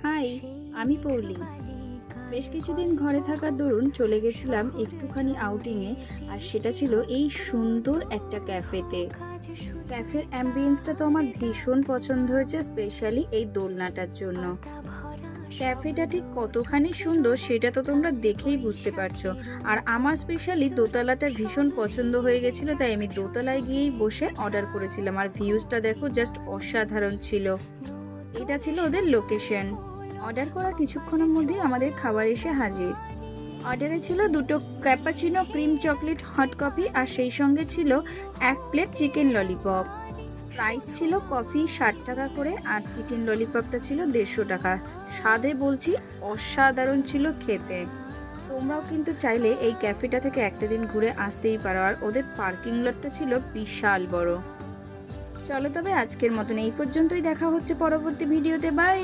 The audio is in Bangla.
হাই, আমি পৌলি। বেশ কিছুদিন ঘরে থাকার দরুন চলে গেছিলাম একটুখানি আউটিংয়ে, আর সেটা ছিল এই সুন্দর একটা ক্যাফেতে। ক্যাফের অ্যাম্বিয়েন্সটা তো আমার ভীষণ পছন্দ হয়েছে, স্পেশালি এই দোলনাটার জন্য। ক্যাফেটা ঠিক কতখানি সুন্দর সেটা তো তোমরা দেখেই বুঝতে পারছো। আর আমার স্পেশালি দোতলাটা ভীষণ পছন্দ হয়ে গেছিলো, তাই আমি দোতলায় গিয়েই বসে অর্ডার করেছিলাম। আর ভিউজটা দেখো, জাস্ট অসাধারণ ছিল। এটা ছিল ওদের লোকেশন। অর্ডার করা কিছুক্ষণের মধ্যেই আমাদের খাবার এসে হাজির। অর্ডারে ছিল দুটো cappuccino cream chocolate hot coffee, আর সেই সঙ্গে ছিল 1 প্লেট চিকেন ললিপপ। প্রাইস ছিল কফি 60 টাকা করে, আর চিকেন ললিপপটা ছিল 150 টাকা। স্বাদে বলছি অসাধারণ ছিল খেতে। তোমরাও কিন্তু চাইলে এই ক্যাফেটা থেকে একটা দিন ঘুরে আসতেই পারো। আর ওদের পার্কিং লটটা ছিল বিশাল বড়। চলো তবে আজকের মতন এই পর্যন্তই, দেখা হচ্ছে পরবর্তী ভিডিওতে। বাই।